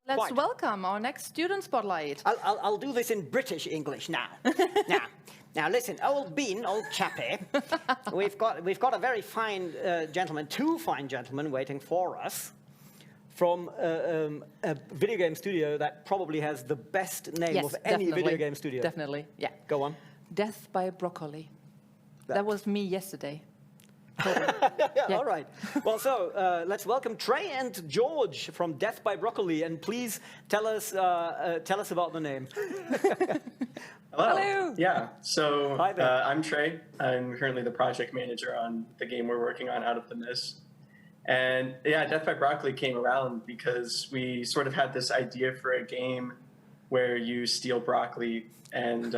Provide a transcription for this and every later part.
Let's welcome our next student spotlight. I'll do this in British English now. Now listen, old chappy. We've got a very fine gentleman, two fine gentlemen waiting for us from a video game studio that probably has the best name of any video game studio. Definitely, yeah. Go on. Death by Broccoli. That was me yesterday. Yeah. All right. Well, so let's welcome Trey and George from Death by Broccoli, and please tell us about the name. Hello. Yeah. So Hi there. I'm Trey. I'm currently the project manager on the game we're working on, Out of the Mist. And yeah, Death by Broccoli came around because we sort of had this idea for a game where you steal broccoli, and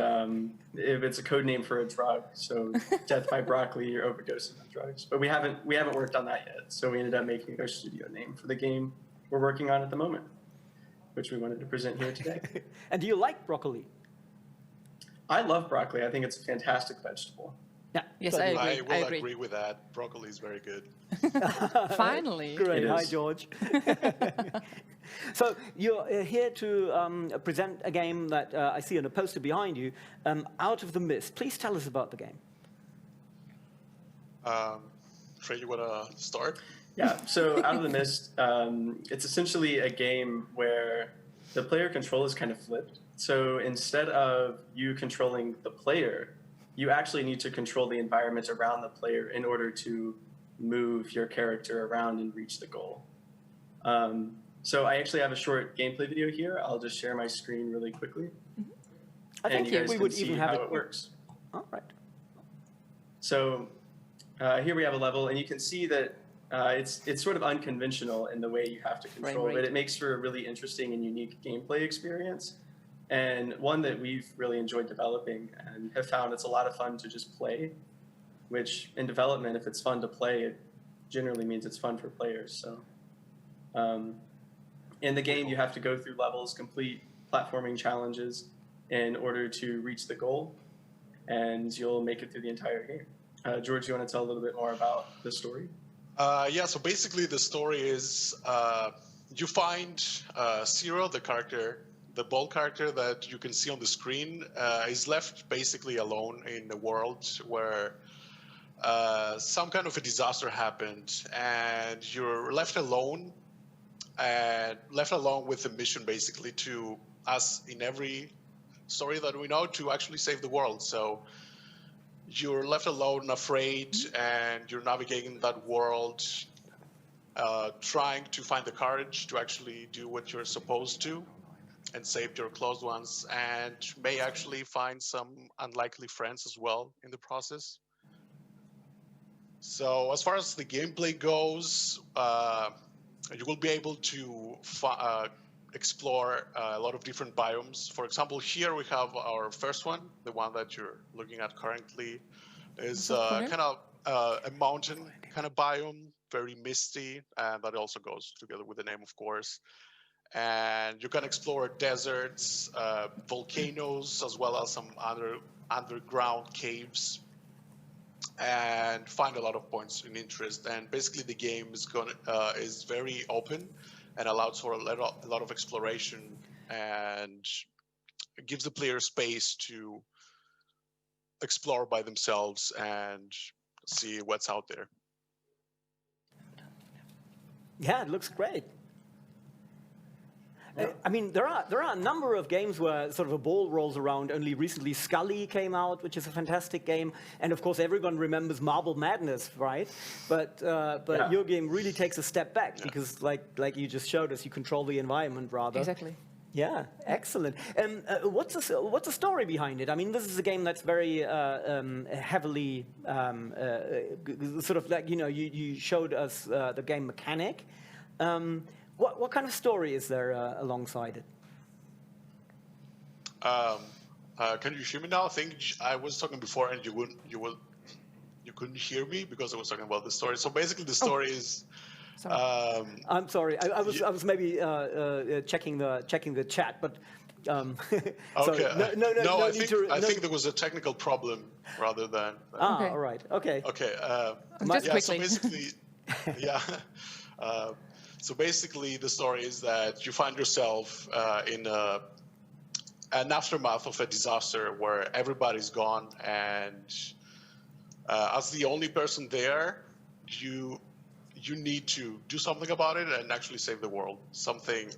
it's a code name for a drug. So Death by Broccoli, you're overdosing on drugs. But we haven't worked on that yet. So we ended up making our studio name for the game we're working on at the moment, which we wanted to present here today. And do you like broccoli? I love broccoli. I think it's a fantastic vegetable. Yeah. Yes, I will agree with that. Broccoli is very good. Finally. Great. Hi, George. So you're here to present a game that I see on a poster behind you, Out of the Mist. Please tell us about the game. Trey, you want to start? Yeah, so Out of the Mist, it's essentially a game where the player control is kind of flipped. So instead of you controlling the player, you actually need to control the environment around the player in order to move your character around and reach the goal. So I actually have a short gameplay video here. I'll just share my screen really quickly. Mm-hmm. I think you guys we can would see even have how it works. All right. So here we have a level, and you can see that it's sort of unconventional in the way you have to control, but it makes for a really interesting and unique gameplay experience, and one that we've really enjoyed developing and have found it's a lot of fun to just play, which in development, if it's fun to play, it generally means it's fun for players. So in the game, you have to go through levels, complete platforming challenges in order to reach the goal, and you'll make it through the entire game. George, you want to tell a little bit more about the story? Yeah, so basically the story is you find Zero, the character, the bald character that you can see on the screen, is left basically alone in a world where some kind of a disaster happened, and you're left alone with a mission basically to, as in every story that we know, to actually save the world. So you're left alone, afraid, and you're navigating that world, trying to find the courage to actually do what you're supposed to and save your close ones, and may actually find some unlikely friends as well in the process. So as far as the gameplay goes, you will be able to explore a lot of different biomes. For example, here we have our first one, the one that you're looking at currently, is kind of a mountain kind of biome, very misty, and that also goes together with the name, of course. And you can explore deserts, volcanoes, as well as some other underground caves, and find a lot of points in interest. And basically, the game is very open and allows for a lot of exploration, and it gives the player space to explore by themselves and see what's out there. Yeah, it looks great. I mean, there are a number of games where sort of a ball rolls around. Only recently, Scully came out, which is a fantastic game, and of course, everyone remembers Marble Madness, right? But your game really takes a step back because, like you just showed us, you control the environment rather. Exactly. Yeah, excellent. What's the story behind it? I mean, this is a game that's very heavily sort of like, you showed us the game mechanic. What kind of story is there alongside it? Can you hear me now? I think I was talking before, and you couldn't hear me because I was talking about the story. So basically, the story is. Sorry. I'm sorry. I was maybe checking the chat, but. Okay. No, I think there was a technical problem rather than. Okay. All right. Okay. Okay. Just quickly. So basically, yeah. So basically, the story is that you find yourself in an aftermath of a disaster where everybody's gone, and as the only person there, you need to do something about it and actually save the world. Something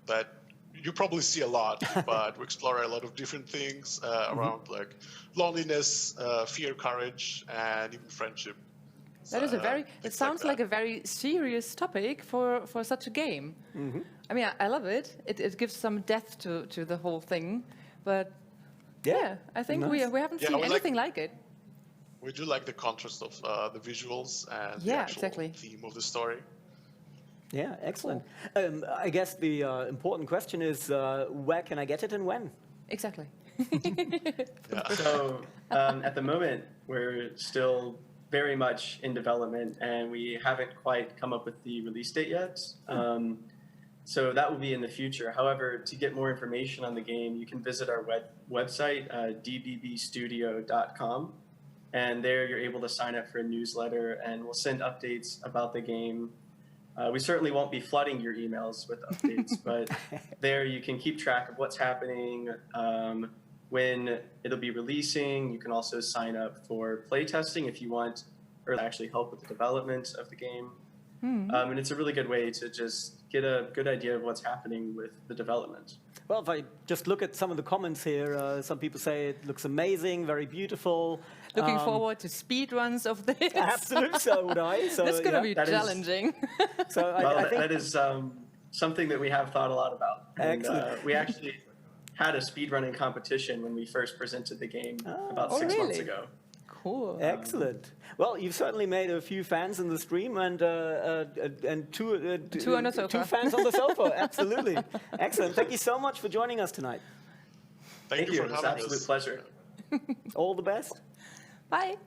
that you probably see a lot, but we explore a lot of different things around like loneliness, fear, courage, and even friendship. That is a very, it things sounds like that. a very serious topic for such a game. I mean, I love it. It gives some depth to the whole thing. But yeah, I think we haven't Yeah, seen we anything like it. We do like the contrast of the visuals and the Yeah, actual exactly. theme of the story. Yeah, excellent. I guess the important question is, where can I get it and when? Exactly. So at the moment, we're still very much in development, and we haven't quite come up with the release date yet. So that will be in the future. However, to get more information on the game, you can visit our website, dbbstudio.com. And there you're able to sign up for a newsletter, and we'll send updates about the game. We certainly won't be flooding your emails with updates, but there you can keep track of what's happening, when it'll be releasing. You can also sign up for playtesting if you want, or actually help with the development of the game. And it's a really good way to just get a good idea of what's happening with the development. Well, if I just look at some of the comments here, some people say it looks amazing, very beautiful. Looking forward to speed runs of this. Absolutely, so would I. So, That's going to be That is- challenging. So Well, I think that is something that we have thought a lot about. And, Excellent. we actually had a speedrunning competition when we first presented the game about Oh, 6 months really? ago. Cool. excellent. Well, you've certainly made a few fans in the stream and Two on the sofa. two fans on the sofa. Absolutely, excellent. Thank you so much for joining us tonight. Thank you It for was an having absolute us. pleasure. All the best. Bye.